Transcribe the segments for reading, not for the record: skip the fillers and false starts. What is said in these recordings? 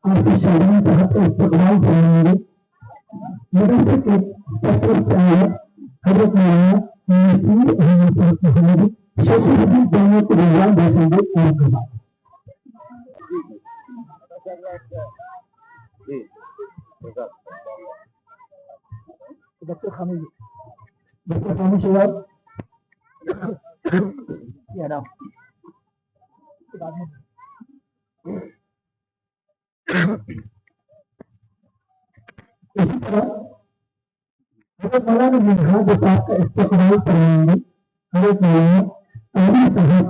آپ کی شادی صاحب کا استقبال فرمائیں گے. مدرسے کے سفر چاہیے حضرت مولانا نصیر احمد صاحب محمد شیخ الحدیث جامعۃ الرضوان بھاشن دے اور کہا. دفتر خانے شواب اسی طرح حضرت مولانا منہاج صاحب کا استقبال فرمائیں گے حضرت مولانا علی صاحب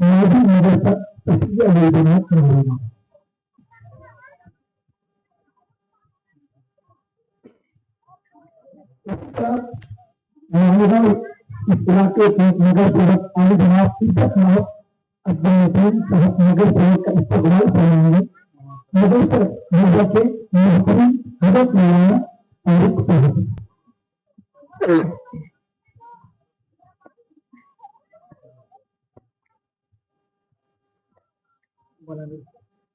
نادی مدرسہ تفسیر الجماعت فرمائیں. اسی طرح موجودہ اس علاقے کے نگر سیوک علی جناب عزت محمد عبدالمتین صاحب نگر سیوک کا استقبال فرمائیں گے. مدرسہ مرزا کے محترم حضرت مولانا طارق صاحب.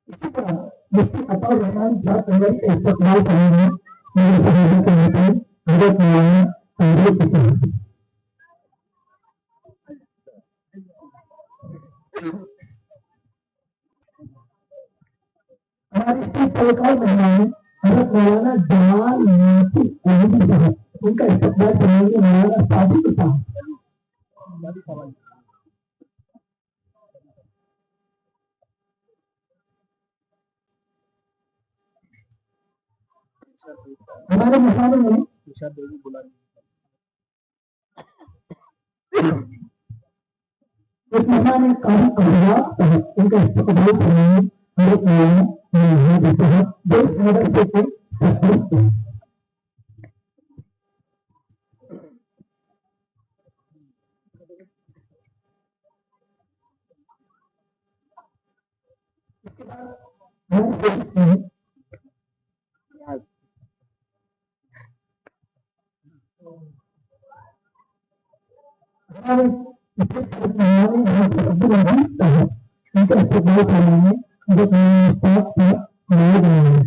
اسی طرح مفتی عطا الرحمان صاحب انور کا استقبال کریں گے مدرسہ مرزا کے محترم حضرت مولانا طارق صاحب. ہمارے اس طلقاء مہمان حضرت مولانا جمال ناصر احمدی صاحب ان کا استقبال کریں گے مولانا صادق صاحب. ہمارے مہمانوں میں ایک مہمان ہے قاری ابواب صاحب ان کا استقبال کریں گے حضرت مولانا منہاج صاحب جو اس مدرسے کے سرپرست ہیں. اس کے بعد ہم دیکھتے ہیں ہمارے عبد العزیز صاحب ان کا استقبال کریں گے حضرت مولانا مشتاق صاحب نائب مولانا.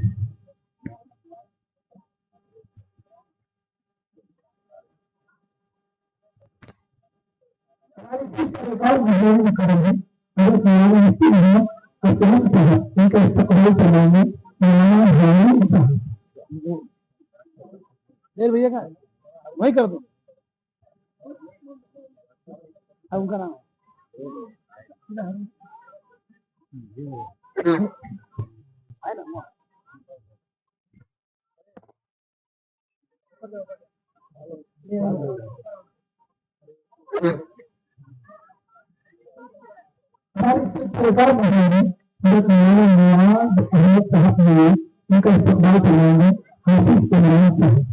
ہمارے طلقاء مہمان مکرم ہیں حضرت مولانا مفتی محمد اسلم صاحب ان کا استقبال کریں گے مولانا حنین صاحب. بھیا کا وہی کر دو ان کا نام ہمارے طلقاء مہمان ہیں حضرت مولانا نیاز احمد صاحب نیاز ان کا استقبال کریں گے حافظ عمران صاحب.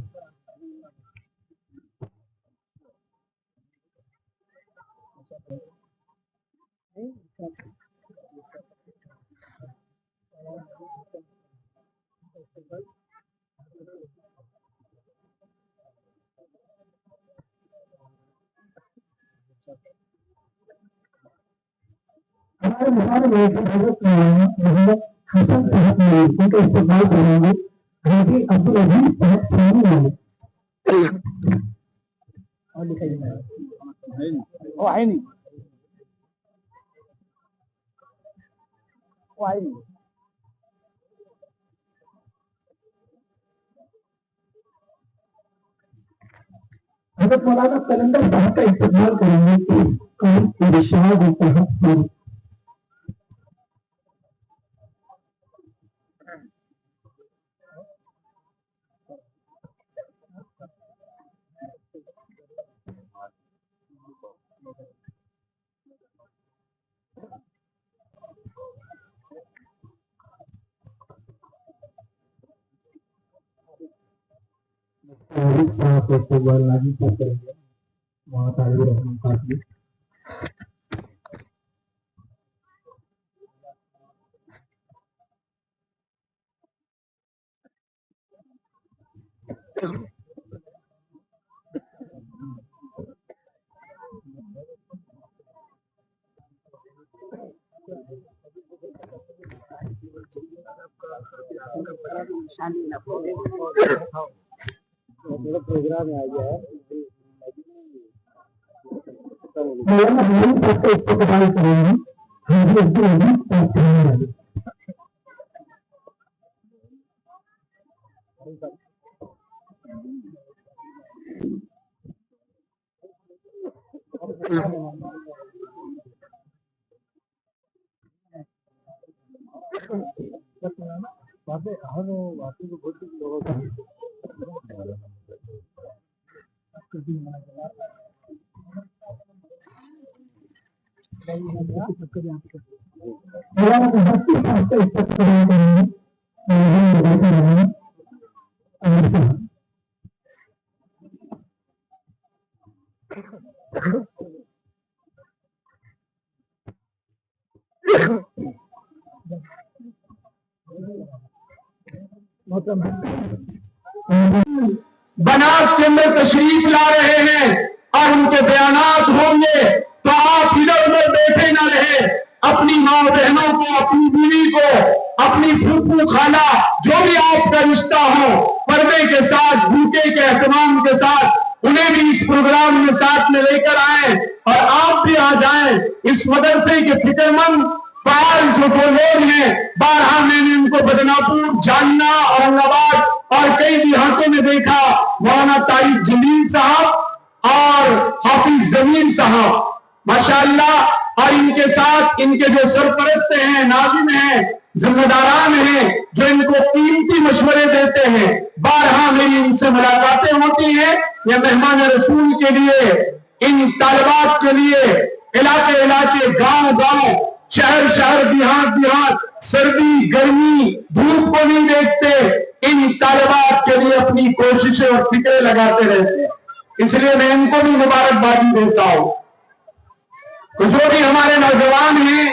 ہمارے مہمان میں حضرت مولانا محمد حسن صاحب نیاز ان کا استقبال کریں گے حاجی عبدالعزیز صاحب چھانی والے. حضرت مولانا قلندر صاحب کا استقبال کریں گے قاری ارشاد صاحب. صاحب کا استقبال ناظم صاحب کریں گے وہاں طالب رحمان قاسمی. مولانا ہماری طرف سے استقبال کریں گے. حاضر ہوگی بنات کے اندر تشریف لا رہے ہیں اور ان کے بیانات ہوں گے تو آپ ادھر ادھر بیٹھے نہ رہے. اپنی ماں بہنوں کو، اپنی بیوی کو، اپنی پھوپھو خالہ جو بھی آپ کا رشتہ ہو، پردے کے ساتھ، بھوکے کے اہتمام کے ساتھ انہیں بھی اس پروگرام میں ساتھ میں لے کر آئیں اور آپ بھی آ جائیں. اس مدرسے کے فکر مند فعال جو لوگ ہیں، بارہا میں نے ان کو بدناپور، جالنا، اورنگ آباد اور کئی دیہاتوں میں دیکھا. مولانا طارق جمیل صاحب اور حافظ زمین صاحب ماشاءاللہ، اور ان کے ساتھ ان کے جو سرپرست ہیں، ناظم ہیں، ذمہ داران ہیں، جو ان کو قیمتی مشورے دیتے ہیں. بارہا میری ان سے ملاقاتیں ہوتی ہیں. یہ مہمان رسول کے لیے، ان طالبات کے لیے علاقے علاقے، گاؤں گاؤں، شہر شہر، دیہات دیہات، سردی گرمی دھوپ کو نہیں دیکھتے، ان طالبات کے لیے اپنی کوششیں اور فکریں لگاتے رہتے ہیں. اس لیے میں ان کو بھی مبارکبادی دیتا ہوں. تو جو بھی ہمارے نوجوان ہیں،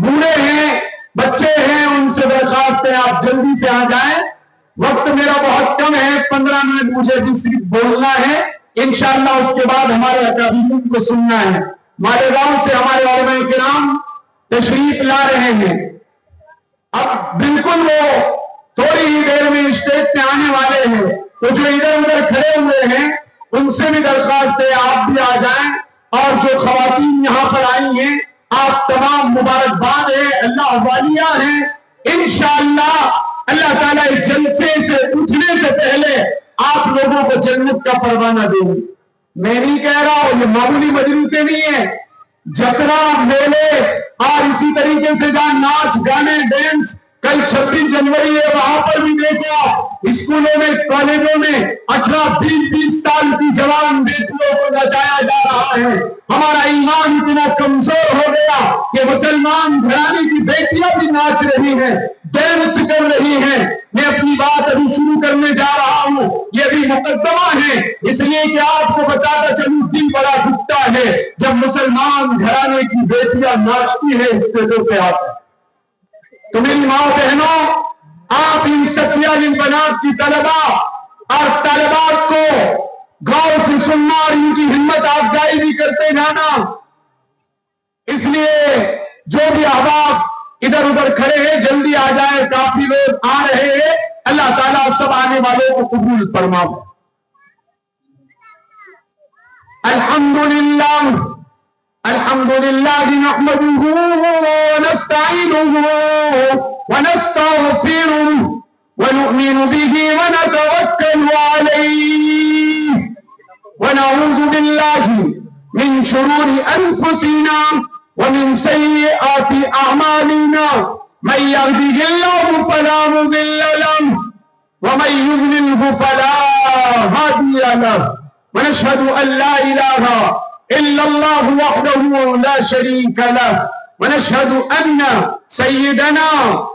بوڑھے ہیں، بچے ہیں، ان سے درخواست ہے آپ جلدی سے آ جائیں. وقت میرا بہت کم ہے، 15 منٹ مجھے بھی صرف بولنا ہے. انشاءاللہ اس کے بعد ہمارے اکابرین کو سننا ہے. مالیگاؤں سے ہمارے علماء کرام تشریف لا رہے ہیں. اب بالکل وہ تھوڑی ہی دیر میں اسٹیج پہ آنے والے ہیں. تو جو ادھر ادھر کھڑے ہوئے ہیں ان سے بھی درخواست ہے آپ بھی آ جائیں. اور جو خواتین یہاں پر آئی ہیں، آپ تمام مبارکباد ہے، اللہ والیہ ہیں. انشاءاللہ اللہ تعالیٰ اس جلسے سے اٹھنے سے پہلے آپ لوگوں کو جنت کا پروانہ دیں گے. میں نہیں کہہ رہا ہوں، یہ معمولی مجلسیں نہیں ہیں. جتنا میلے اور اسی طریقے سے جہاں ناچ گانے ڈینس، کل 26 جنوری ہے، وہاں پر بھی دیکھو اسکولوں میں، کالجوں میں 18-20 سال کی جوان بیٹیوں کو نچایا جا رہا ہے. ہمارا ایمان اتنا کمزور ہو گیا کہ مسلمان گھرانے کی بیٹیاں بھی ناچ رہی ہیں، ڈینس کر رہی ہیں. میں اپنی بات ابھی شروع کرنے جا رہا ہوں، یہ بھی مقدمہ ہے، اس لیے کہ آپ کو بتاتا چلوں دل بڑا دکھتا ہے جب مسلمان گھرانے کی بیٹیاں ناچتی ہیں اسٹیجوں پہ آتے. تو میری ماں بہنوں، آپ ان ستیہ بنات کی طلبہ اور طالبات کو غور سے سننا اور ان کی ہمت افزائی بھی کرتے جانا. اس لیے جو بھی احباب ادھر ادھر کھڑے ہیں جلدی آ جائیں، کافی لوگ آ رہے ہیں. اللہ تعالیٰ سب آنے والوں کو قبول فرمائے. الحمدللہ الحمدللہ نحمده ونستعینه ونستغفره ونؤمن به ونتوکل علیہ ونعوذ باللہ من شرور انفسنا ومن سیئات اعمالنا. من يهده الله فلا مضل له ومن يضلله فلا هادي له. ونشهد ان لا اله الا الله وحده لا شريك له. ونشهد ان سيدنا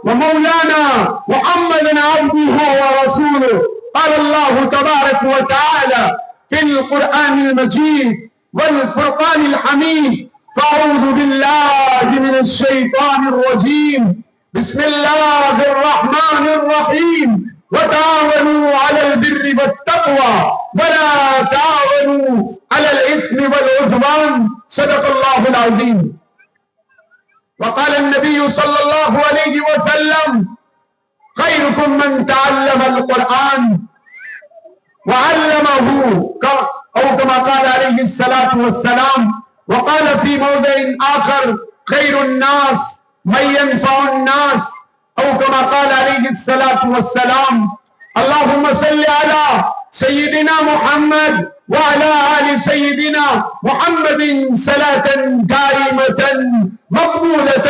ومولانا محمدا عبده ورسوله. قال الله تبارك وتعالى في القرآن المجيد والفرقان الحميد: فأعوذ بالله من الشيطان الرجيم، بسم الله الرحمن الرحيم. وتعاونوا على البر والتقوى ولا تعاونوا على الإثم والعدوان. صدق الله العظيم. وقال النبي صلى الله عليه وسلم: خيركم من تعلم القرآن وعلمه أو كما قال عليه الصلاة والسلام. وقال في موضع آخر خير الناس من ينفع الناس أو كما قال عليه الصلاة والسلام. اللهم صل على سيدنا محمد وعلى آل سيدنا محمد صلاة دائمة مقبولة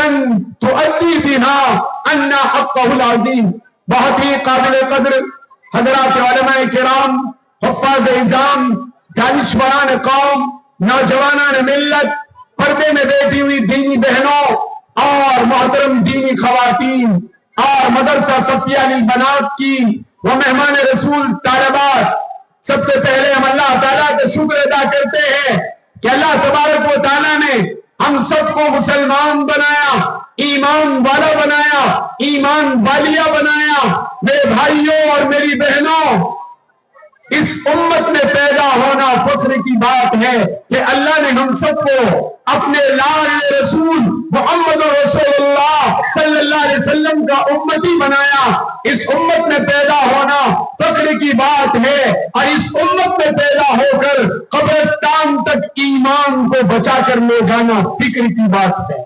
تؤدي بها عنا حقه العظيم. بہت ہی قابل قدر حضرات علماء کرام، حفاظ اعظام، دانشوران قوم، نوجوانان ملت، پردے میں بیٹھی ہوئی دینی بہنوں اور محترم دینی خواتین اور مدرسہ صفیہ علی بنات کی وہ مہمان رسول طالبات، سب سے پہلے ہم اللہ تعالیٰ کا شکر ادا کرتے ہیں کہ اللہ تبارک و تعالیٰ نے ہم سب کو مسلمان بنایا، ایمان والا بنایا، ایمان والیہ بنایا. میرے بھائیوں اور میری بہنوں، اس امت میں پیدا ہونا فخر کی بات ہے کہ اللہ نے ہم سب کو اپنے لاڈلے رسول محمد رسول اللہ صلی اللہ علیہ وسلم کا امتی بنایا. اس امت میں پیدا ہونا فخر کی بات ہے اور اس امت میں پیدا ہو کر قبرستان تک ایمان کو بچا کر لے جانا فکر کی بات ہے.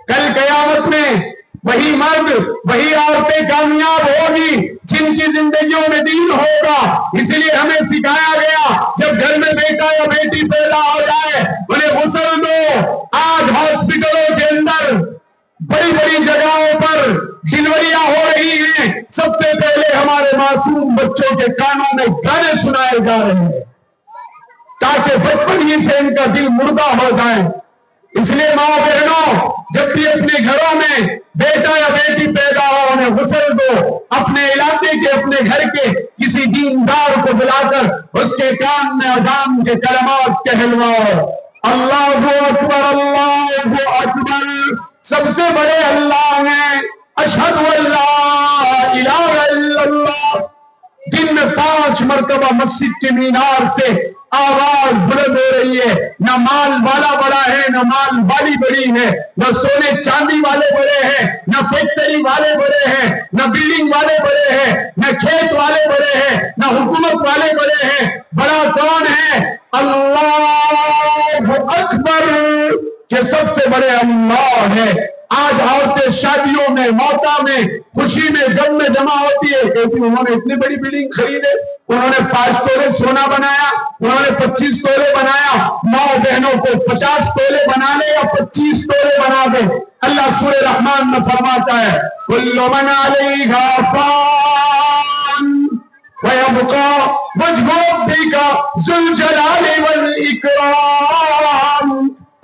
کل قیامت میں وہی مرد وہی عورتیں کامیاب ہوگی جن کی زندگیوں میں دین ہوگا. اس لیے ہمیں سکھایا گیا جب گھر میں بیٹا یا بیٹی پیدا ہو جائے انہیں غسل دو. آج ہاسپٹلوں کے اندر بڑی بڑی جگہوں پر ڈلیوریاں ہو رہی ہیں، سب سے پہلے ہمارے معصوم بچوں کے کانوں میں گانے سنائے جا رہے ہیں تاکہ بچپن ہی سے ان کا دل مردہ ہو جائے. اس لیے ماں بہنوں، جب بھی اپنے گھروں میں بیٹا یا بیٹی پیدا ہو انہیں غسل دو. اپنے علاقے کے، اپنے گھر کے کسی دیندار کو بلا کر اس کے کان میں اذان کے کلمات کہلواؤ. اللہ اکبر، اللہ اکبر، سب سے بڑے اللہ ہیں، اشہد ان لا الہ الا اللہ. دن میں 5 مرتبہ مسجد کے مینار سے آواز بلند ہو رہی ہے. نہ مال والا بڑا ہے، نہ مال والی بڑی ہے، نہ سونے چاندی والے بڑے ہیں، نہ فیکٹری والے بڑے ہیں، نہ بلڈنگ والے بڑے ہیں، نہ کھیت والے بڑے ہیں، نہ حکومت والے بڑے ہیں. بڑا کون ہے؟ اللہ اکبر، کہ سب سے بڑے اللہ ہے. آج عورتیں شادیوں میں، موتا میں، خوشی میں، غم میں جمع ہوتی ہے کہتی انہوں نے اتنی بڑی بلڈنگ خریدے، انہوں نے 5 تولے سونا بنایا، انہوں نے 25 تولے بنایا. ماں بہنوں کو 50 تولے بنا لے یا 25 تولے بنا دے. اللہ سورہ رحمان میں فرماتا ہے کل من علیہا فان ویبقا وجہ ربک ذو الجلال والاکرام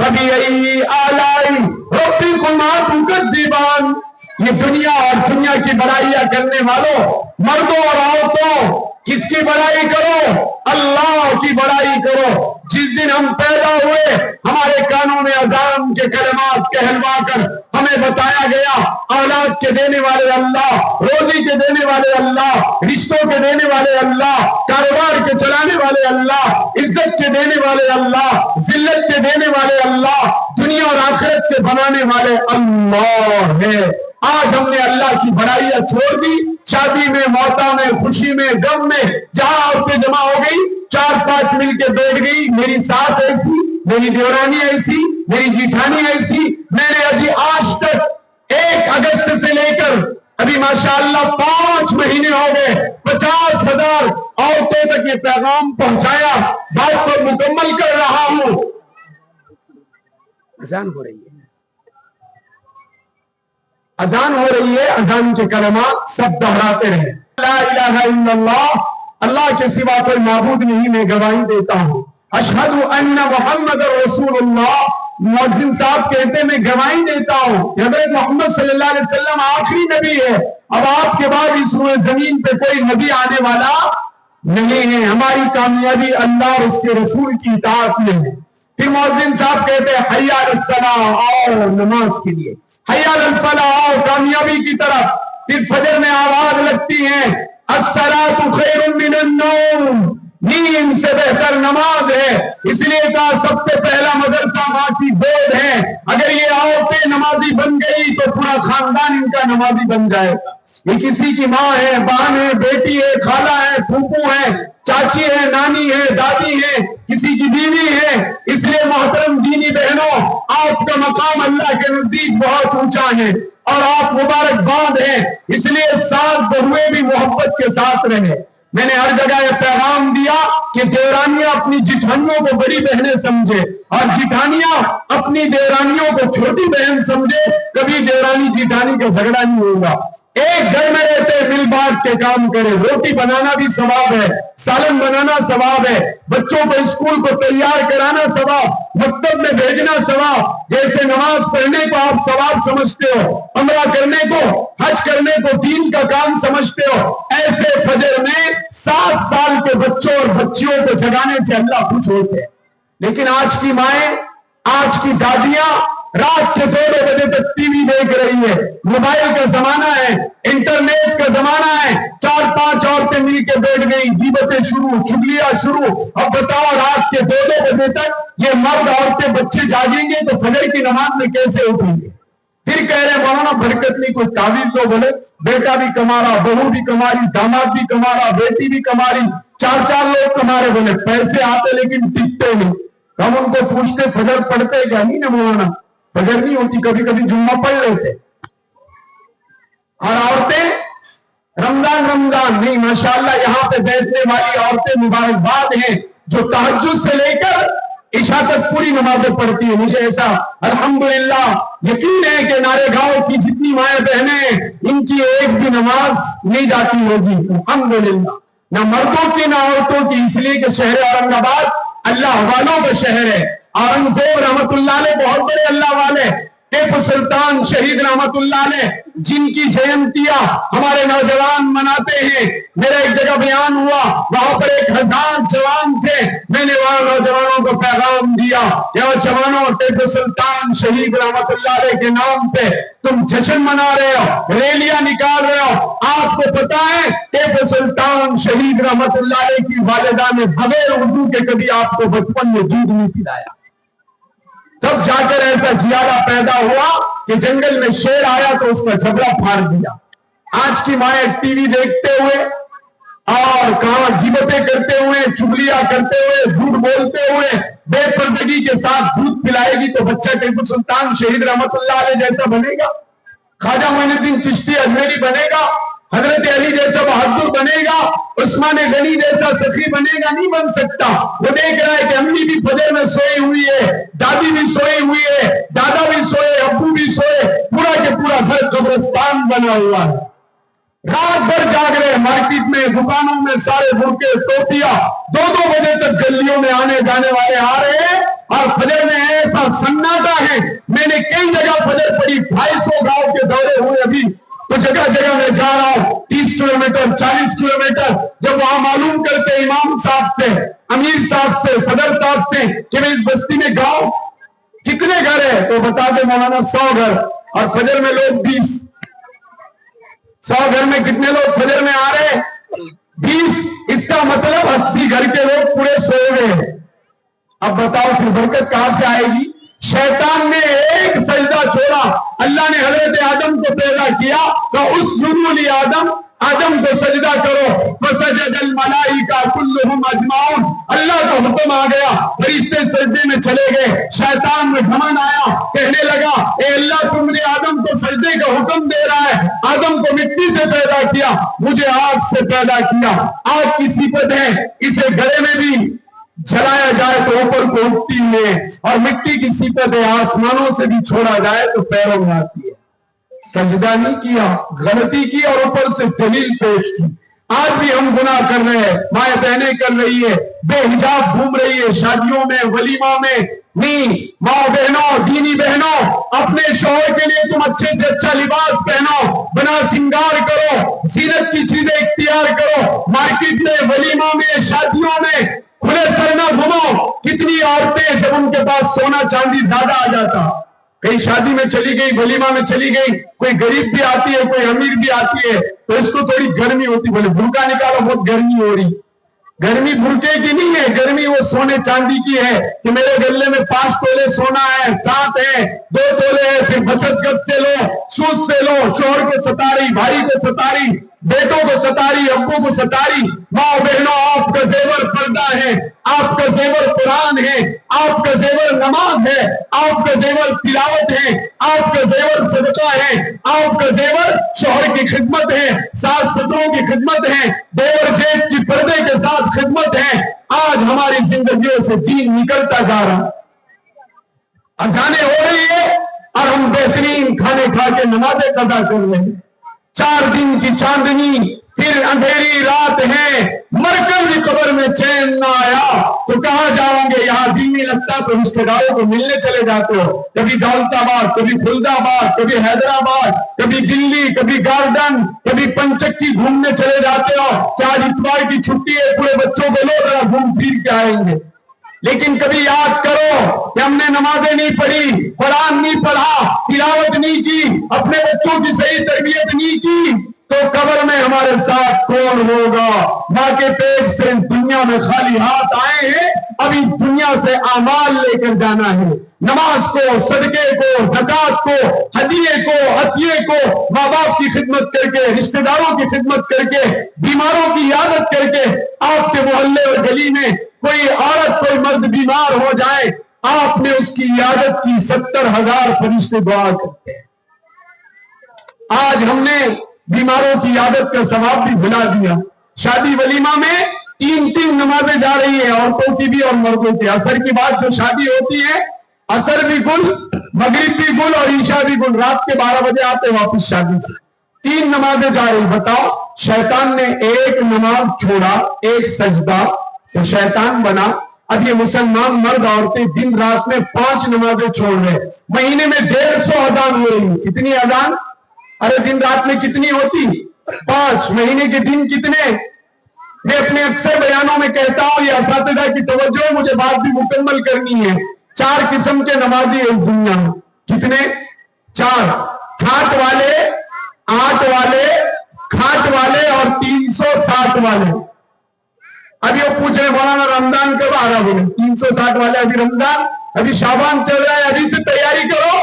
فبأی آلاء ربکما تکذبان. یہ دنیا اور دنیا کی بڑائیاں کرنے والوں، مردوں اور عورتوں، کس کی بڑائی کرو؟ اللہ کی بڑائی کرو. جس دن ہم پیدا ہوئے ہمارے کانوں میں اذان کے کلمات کہلوا کر ہمیں بتایا گیا اولاد کے دینے والے اللہ، روزی کے دینے والے اللہ، رشتوں کے دینے والے اللہ، کاروبار کے چلانے والے اللہ، عزت کے دینے والے اللہ، ذلت کے دینے والے اللہ، دنیا اور آخرت کے بنانے والے اللہ ہے. آج ہم نے اللہ کی بڑائیاں چھوڑ دی. شادی میں، موتا میں، خوشی میں، غم میں جہاں عورتیں جمع ہو گئی، 4-5 مل کے بیٹھ گئی. میری ساس ایسی، میری دیورانی ایسی، میری جیٹھانی ایسی. میں نے ابھی آج تک 1 اگست سے لے کر ابھی ماشاءاللہ 5 مہینے ہو گئے 50,000 عورتوں تک یہ پیغام پہنچایا. بات کو مکمل کر رہا ہوں. اذان ہو رہی ہے، اذان ہو رہی ہے. اذان کے کلمات سب دہراتے رہے. لا الہ الا اللہ، اللہ کے سوا کوئی معبود نہیں. میں گواہی دیتا ہوں اشہد ان محمد رسول اللہ. مؤذن صاحب کہتے میں گواہی دیتا ہوں کہ حضرت محمد صلی اللہ علیہ وسلم آخری نبی ہے. اب آپ کے بعد اس روئے زمین پہ کوئی نبی آنے والا نہیں ہے. ہماری کامیابی اللہ اور اس کے رسول کی اطاعت میں ہے. پھر مؤذن صاحب کہتے ہیں حی علی الصلاۃ، آؤ نماز کے لیے، حی علی الفلاح، آؤ کامیابی کی طرف. پھر فجر میں آواز لگتی ہے الصلاۃ خیر من النوم، نیند سے بہتر نماز ہے. اس لیے کہا سب سے پہلا مدرسہ ماں کی گود ہے. اگر یہ عورتیں نمازی بن گئی تو پورا خاندان ان کا नमाजी बन जाएगा। ये किसी की माँ है, बहन है, बेटी है, खाला है, फूफू है, चाची है, नानी है, दादी है, किसी की बीवी है। इसलिए मोहतरम दीनी बहनों, आपका मकाम अल्लाह के नजदीक बहुत ऊंचा है और आप मुबारकबाद हैं। इसलिए साथ बहुएं भी मोहब्बत के साथ रहे। मैंने हर जगह यह पैगाम दिया कि देवरानियां अपनी जिठानियों को बड़ी बहनें समझे और जिठानियां अपनी देवरानियों को छोटी बहन समझे। कभी देवरानी जिठानी का झगड़ा नहीं होगा। एक घर में रहते मिल बांट के काम करे। रोटी बनाना भी सवाब है, सालन बनाना सवाब है, बच्चों को स्कूल को तैयार कराना सवाब, मकतब में भेजना सवाब। जैसे नमाज पढ़ने को आप सवाब समझते हो, उम्रा करने को, हज करने को दीन का काम समझते हो, ऐसे फजर में 7 साल के बच्चों और बच्चियों को जगाने से अल्लाह खुश होते हैं। लेकिन आज की माएं, आज की दादियां रात के 2 बजे तक टीवी देख रही है। मोबाइल का जमाना है, इंटरनेट का जमाना है। 4-5 औरतें मिलकर बैठ गई, गीबतें शुरू, चुगलियां शुरू। अब बताओ रात के 2 बजे तक ये मर्द औरतें बच्चे जागेंगे तो फजर की नमाज में कैसे उठेंगे? फिर कह रहे मौलाना बरकत नहीं, कोई तावीज लो। बोले बेटा भी कमा रहा, बहू भी कमा रही, दामाद भी कमा रहा, बेटी भी कमा रही, 4-4 लोग कमा रहे। बोले पैसे आते लेकिन टिकते नहीं। हम उनको पूछते फजर पढ़ते क्या? नहीं ना मौलाना, फजर नहीं होती, कभी कभी जुम्मा पढ़ लेते। और औरतें रमजान नहीं। माशाअल्लाह यहाँ पे बैठने वाली औरतें मुबारकबाद हैं जो तहज्जुद से लेकर इशा तक पूरी नमाजें पढ़ती है। मुझे ऐसा अल्हम्दुलिल्लाह यकीन है कि नारेगांव की जितनी माएं बहनें, इनकी एक भी नमाज नहीं जाती होगी अल्हम्दुलिल्लाह, ना मर्दों की ना औरतों की। इसलिए कि शहर औरंगाबाद अल्लाह वालों का शहर है। औरंगजेब रहमतुल्लाह अलैह बहुत बड़े अल्लाह वाले, टीपू सुल्तान शहीद रहमतुल्लाह अलैह जिनकी जयंतियां हमारे नौजवान मनाते हैं। मेरा एक जगह बयान हुआ, वहां पर 1000 जवान थे। मैंने वहां नौजवानों को पैगाम दिया, जवानों, टीपू सुल्तान शहीद रहमतुल्लाह अलैह के नाम पे तुम जश्न मना रहे हो, रैलियां निकाल रहे हो। आपको पता है टीपू सुल्तान शहीद रहमतुल्लाह अलैह की वालिदा ने बगैर उर्दू के कभी आपको बचपन में दूध नहीं पिलाया। तब जाकर ऐसा जियादा पैदा हुआ कि जंगल में शेर आया तो उसका जबड़ा फाड़ दिया। आज की माएं टीवी देखते हुए और कहां गिबतें करते हुए, चुगलियां करते हुए, झूठ बोलते हुए बेपर्दगी के साथ दूध पिलाएगी तो बच्चा टीपू सुल्तान शहीद रहमतुल्लाह अलैह जैसा बनेगा, ख्वाजा मोइनुद्दीन चिश्ती अजमेरी बनेगा, हजरत अली जैसा बहादुर बनेगा, उस्मान गनी जैसा सखी बनेगा? नहीं बन सकता। वो देख रहा है कि अम्मी भी फजर में सोई हुई है, दादी भी सोई हुई है, दादा भी सोए, अब्बू भी सोए, पूरा के पूरा घर कब्रिस्तान बना हुआ है। रात भर जाग रहे, मार्केट में, दुकानों में सारे बुरके, टोपियां, 2-2 बजे तक गलियों में आने जाने वाले आ रहे हैं और फजर में ऐसा सन्नाटा है। मैंने कई जगह फजर पड़ी, 250 गांव के दौरे हुए अभी, तो जगह जगह में जा रहा हूं, 30 किलोमीटर, 40 किलोमीटर। जब वहां मालूम करते इमाम साहब से, अमीर साहब से, सदर साहब से कि इस बस्ती में गांव कितने घर है, तो बता दे मौलाना 100 घर, और फजर में लोग 20। 100 घर में कितने लोग फजर में आ रहे? 20। इसका मतलब 80 घर के लोग पूरे सोए हुए हैं। अब बताओ फिर बरकत कहां से आएगी? शैतान ने एक सजदा छोड़ा। अल्लाह ने हजरत आदम को पैदा किया तो उस जुनूली आदम को सजदा करो, फसजदल मलाइका कुल्लुहुम अजमाउन। अल्लाह का हुक्म आ गया, फरिश्ते सजदे में चले गए। शैतान में घमंड आया, कहने लगा ए अल्लाह तू मुझे आदम को सजदे का हुक्म दे रहा है, आदम को मिट्टी से पैदा किया, मुझे आग से पैदा किया। आग की सिफत है, इसे गले में भी जलाया जाए तो ऊपर को उठती है, और मिट्टी की सिफत है, आसमानों से भी छोड़ा जाए तो पैरों में आती है। सजदा नहीं किया, गलती की और ऊपर से दलील पेश की। आज भी हम गुनाह कर रहे हैं, माएं बहनें कर रही है, बेहिजाब घूम रही है शादियों में, वलीमा में। नहीं, माँ बहनों, दीनी बहनों, अपने शौहर के लिए तुम अच्छे से अच्छा लिबास पहनो, बना सिंगार करो, जीनत की चीजें इख्तियार करो। मार्केट में, वलीमा में, शादियों में खुले सर न घूमो। कितनी औरतें जब उनके पास सोना चांदी ज्यादा आ जाता, कहीं शादी में चली गई, वलीमा में चली गई, कोई गरीब भी आती है, कोई अमीर भी आती है, तो इसको थोड़ी गर्मी होती, बोले बुर्का निकालो, बहुत गर्मी हो रही। गर्मी बुर्के की नहीं है, गर्मी वो सोने चांदी की है कि मेरे गले में 5 तोले सोना है, 7 है, 2 तोले है, फिर बचत गट से लो, सूद से लो, हो, शोहर को सता रही, भाई को सता रही, बेटों को सता रही, अब्बू को सता रही। माँ बहनों, आपका जेवर पर्दा है, आपका जेवर कुरान है, आपका जेवर नमाज है, आपका जेवर तिलावत है, आपका जेवर सदका है, आपका जेवर शोहर की खिदमत है, सास ससुरों की खिदमत है, देवर जेठ की पर्दे के साथ खिदमत है। आज हमारी जिंदगियों से दीन निकलता जा रहा है, अजाने हो रही है और हम बेहतरीन खाने खा के नमाजें कदा कर रहे हैं। 4 दिन की चांदनी, फिर अंधेरी रात है, मरकर भी कब्र में चैन ना आया तो कहां जाओगे? यहाँ दिल नहीं लगता तो रिश्तेदारों को मिलने चले जाते हो, कभी दौलताबाद, कभी फुलदाबाद, कभी हैदराबाद, कभी दिल्ली, कभी गार्डन, कभी पंचक्की घूमने चले जाते हो। क्या आज इतवार की छुट्टी है, पूरे बच्चों को लो जरा घूम फिर के आएंगे। लेकिन कभी याद करो कि हमने नमाजें नहीं पढ़ी, कुरान नहीं पढ़ा, तिलावत नहीं की, अपने बच्चों की सही तरबियत नहीं की, तो कब्र में हमारे साथ कौन होगा? माँ के पेट से इस दुनिया में खाली हाथ आए हैं, अब इस दुनिया से आमाल लेकर जाना है। नमाज को, सदके को, ज़कात को, हदिये को, अतिये को, माँ बाप की खिदमत करके, रिश्तेदारों की खिदमत करके, बीमारों की इयादत करके, आपके मोहल्ले और गली में कोई औरत, कोई मर्द बीमार हो जाए, आपने उसकी इयादत की, 70,000 फरिश्ते दुआ करते हैं। आज हमने बीमारों की इयादत का सवाब भी भुला दिया। शादी वलीमा में 3-3 नमाजें जा रही है, औरतों की भी और मर्दों की। असर की बात जो शादी होती है, असर भी गुल, मगरिब भी गुल और ईशा भी गुल, रात के 12 बजे आते वापस शादी से। 3 नमाजें जा रही। बताओ, शैतान ने एक नमाज छोड़ा, एक सजदा, तो शैतान बना। अब ये मुसलमान मर्द औरतें दिन रात में 5 नमाजें छोड़ रहे। महीने में 150 अजान हो रही। कितनी अजान? अरे दिन रात में कितनी होती? 5। महीने के दिन कितने? मैं अपने अक्सर बयानों में कहता हूं, ये असातिज़ा की तवज्जो, मुझे बात भी मुकम्मल करनी है। 4 किस्म के नमाजी इस दुनिया में। कितने? 4। ठाट वाले, 8 वाले, खाट वाले और 360 वाले। अभी वो पूछ रहे मौलाना रमजान कब आ रहा? बोले 360 वाले अभी रमजान, अभी शाबान चल रहा है, अभी से तैयारी करो,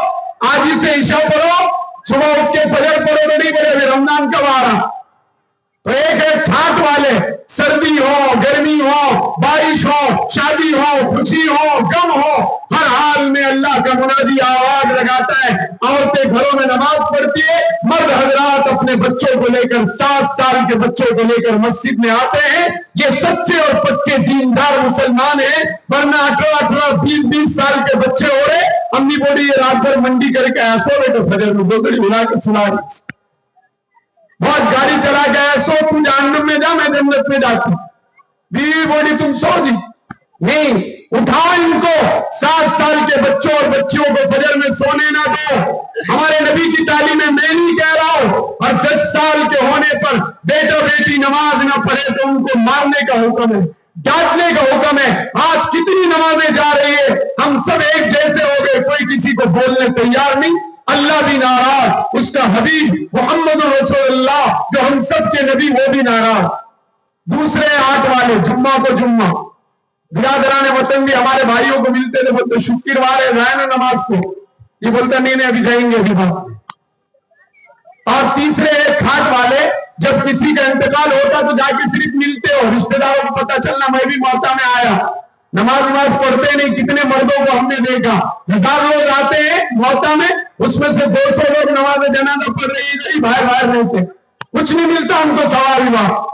आज ही से ईशा पढ़ो, सुबह उठ के फजर पढ़ो तो नहीं पढ़े, अभी रमजान कब आ रहा? तो एक है ठाट वाले, सर्दी हो, गर्मी हो, बारिश हो, शादी हो, खुशी हो, गम हो, हर हाल में अल्लाह का मुनादी आवाज लगाता है। औरतें घरों में नमाज पढ़ती है, मर्द हजरात अपने बच्चों को लेकर, 7 साल के बच्चों को लेकर मस्जिद में आते हैं। ये सच्चे और पक्के दीनदार मुसलमान हैं, वरना 18-18, 20-20 साल के बच्चे हो रहे। अम्मी बोली ये रात भर मंडी करके ऐसो बेटे, फजर में गोदड़ी बुला के सुना, बहुत गाड़ी चला गया, सो तू जहन्नम में जा, मैं जन्नत में जाती। बीवी बोली तुम सो जी, नहीं, उठाओ इनको। 7 साल के बच्चों और बच्चियों को फजर में सोने ना दो। हमारे नबी की तालीम में मैं नहीं कह रहा हूं। और 10 साल के होने पर बेटा बेटी नमाज ना पढ़े तो उनको मारने का हुक्म है, डांटने का हुक्म है। आज कितनी नमाजें जा रही है, हम सब एक जैसे हो गए, कोई किसी को बोलने तैयार नहीं। अल्लाह भी नाराज, उसका हबीब मोहम्मद रसूलुल्लाह जो हम सब के नबी, वो भी नाराज। दूसरे 8 वाले, जुम्मा को जुम्मा, बिरादरान वतन भी हमारे भाइयों को मिलते थे, बोलते शुक्रवार है, जाए ना नमाज को। ये बोलता नहीं नहीं अभी जाएंगे अभी बात। और तीसरे एक खाट वाले, जब किसी का इंतकाल होता तो जाके सिर्फ मिलते हो, रिश्तेदारों को पता चलना मैं भी मौता में आया। नमाज पढ़ते नहीं। कितने मर्दों को हमने देखा, 1000 लोग आते हैं मौता में, उसमें से 200 लोग नमाज जनाजा पढ़ रही, बाहर बाहर रहते, कुछ नहीं मिलता उनको सवाब।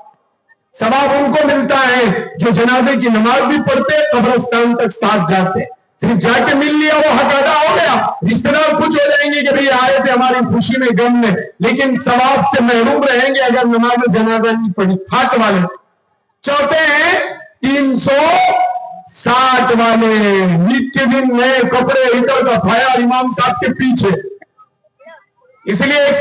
सवाब उनको मिलता है जो जनाजे की नमाज भी पढ़ते, कब्रिस्तान तक साथ जाते। सिर्फ जाके मिल लिया वो हक अदा हो गया। रिश्तेदार कुछ हो जाएंगे कि भाई आए थे हमारी खुशी में, गम में, लेकिन सवाब से महरूम रहेंगे अगर नमाज जनाजा नहीं पढ़ी। खाट वाले। चौथे हैं 360 वाले, ईद के दिन नए कपड़े, इधर का फाया इमाम साहब के पीछे। इसलिए एक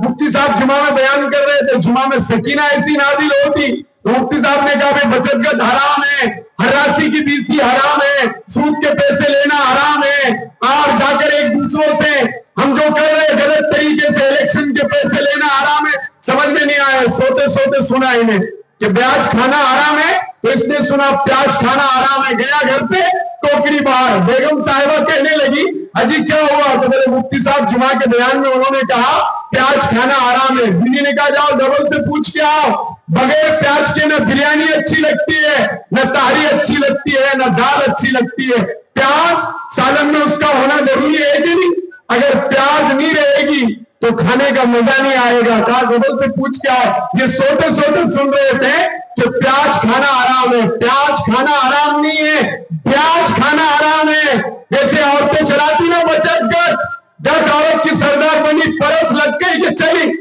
मुफ्ती साहब जुमा में बयान कर रहे थे, जुमा में सकीना ऐसी नाजिल होती तो मुफ्ती साहब ने कहा भाई बचत हराम है, हरासी की बीसी हराम है, सूद के पैसे लेना हराम है, और जाकर एक दूसरों से हम जो कर रहे गलत तरीके से इलेक्शन के पैसे लेना हराम है। समझ में नहीं आया, सोते सोते सुना इन्हें कि ब्याज खाना हराम है, तो इसने सुना प्याज खाना हराम है। गया घर पे, टोकरी बाहर, बेगम साहिबा कहने लगी अजी क्या हुआ? तो मेरे मुफ्ती साहब जुमा के बयान में उन्होंने कहा प्याज खाना हराम है। बीवी ने कहा जाओ डबल से पूछ के आओ, बगैर प्याज के न बिरयानी अच्छी लगती है, न तारी अच्छी लगती है, न दाल अच्छी लगती है। प्याज सालन में उसका होना जरूरी है कि नहीं? अगर प्याज नहीं रहेगी तो खाने का मजा नहीं आएगा। कहा डबल से पूछ के आओ। ये सोते सोते सुन रहे थे कि प्याज खाना हराम है। प्याज खाना हराम नहीं है, प्याज खाना हराम है। जैसे औरतें चलाती ना बचत घर, 10 औरत की सरदार बनी, परस लग गई कि चली,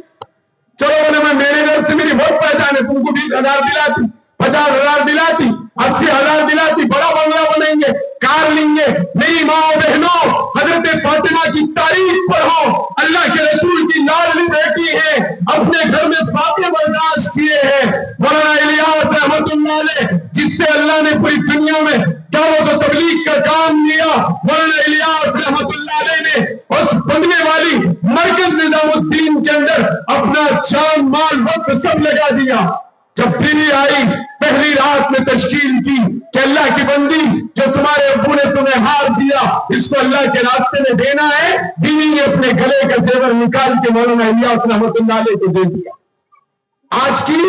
चलो बोले मैं मैनेजर से मेरी बहुत पहचान है, तुमको 20,000 दिलाती, 50,000 दिलाती, 80,000 दिलाती, बड़ा बंगला बनेंगे, कार लेंगे। मेरी माँ बहनों, हजरत फातिमा की तारीफ पढ़ो। अल्लाह के रसूल की लाडली बेटी है, अपने घर में फाके बर्दाश्त किए हैं। मौलाना इलियास रहमतुल्लाह अलैह, जिससे अल्लाह ने पूरी दुनिया में दावत और तबलीग का काम लिया, मौलाना इलियास रहमतुल्लाह अलैह ने उस बनने वाली मरकज निजामुद्दीन के अंदर अपना जान माल वक्त सब लगा दिया। जब बीवी आई, पहली रात में तशकील की कि अल्लाह की बंदी, जो तुम्हारे अब्बू ने तुम्हें हार दिया, इसको अल्लाह के रास्ते में देना है। बीवी ने अपने गले का जेवर निकाल के मौलाना इलियास रहमतुल्लाह अलैह को दे दिया। आज की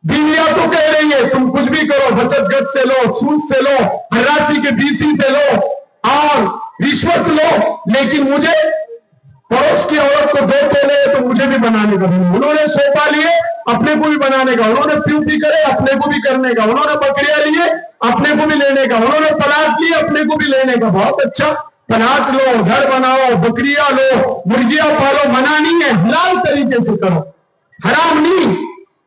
बीवियां तो कह रही है तुम कुछ भी करो, बचत घर से लो, सूद से लो, हरासी के बीसी से लो और रिश्वत लो, लेकिन मुझे पड़ोस की औरत को 2 तोले तो मुझे भी बनाने का। उन्होंने सोफा लिए, अपने को भी बनाने का। उन्होंने प्यूपी करे, अपने को भी करने का। उन्होंने बकरियां लिए, अपने को भी लेने का। उन्होंने प्लाट लिए, अपने को भी लेने का। बहुत अच्छा, प्लाट लो, घर बनाओ, बकरियां लो, मुर्गियां पालो, मना नहीं है, हलाल तरीके से करो, हराम नहीं।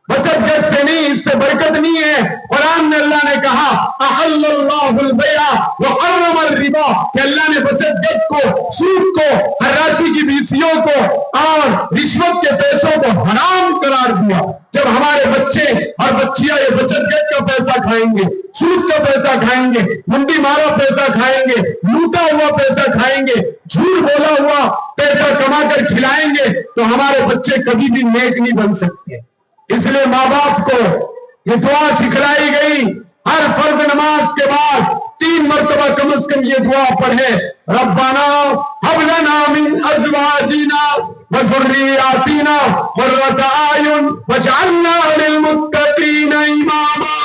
बचत घर से नहीं, इससे बरकत नहीं है। कुरान में अल्लाह ने कहा अहल्लल्लाहुल बैअ व हर्रमर रिबा, कि अल्लाह ने बचत घर को, सूद को, हरासी की बीसियों को और रिश्वत के पैसों को हराम करार दिया। जब हमारे बच्चे और बच्चियां ये बचत घर का पैसा खाएंगे, सूद का पैसा खाएंगे, मुंडी मारा पैसा खाएंगे, लूटा हुआ पैसा खाएंगे, झूठ बोला हुआ पैसा कमा कर खिलाएंगे, तो हमारे बच्चे कभी भी नेक नहीं बन सकते। इसलिए माँ बाप को ये दुआ सिखलाई गई, हर फर्ज नमाज के बाद 3 मरतबा कम से कम ये दुआ पढ़े, रब्बाना हब लना मिन अज़वाजिना व ज़ुर्रिय्यातिना क़ुर्रता अयुन वजअलना लिल मुत्तक़ीना इमामा।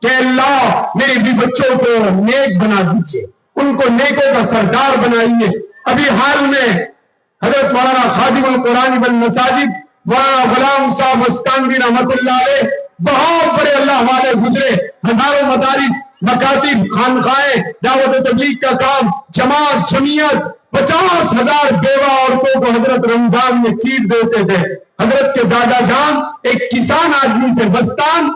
कि अल्लाह मेरे भी बच्चों को नेक बना दीजिए, उनको नेकों का सरदार बनाइए। अभी हाल में हजरत मौलाना खादिमुल कुरान वल मसाजिद मौलाना गुलाम साहब मस्तानवी रहमतुल्लाह अलैह बहुत बड़े अल्लाह वाले गुजरे। हजारों मदारिस, मकातिब, खानखाएं, दावत तबलीग का काम, जमात, जमीयत, 50,000 बेवा औरतों को हजरत रमजान में कीट देते थे। हजरत के दादा जान एक किसान आदमी थे, बस्तान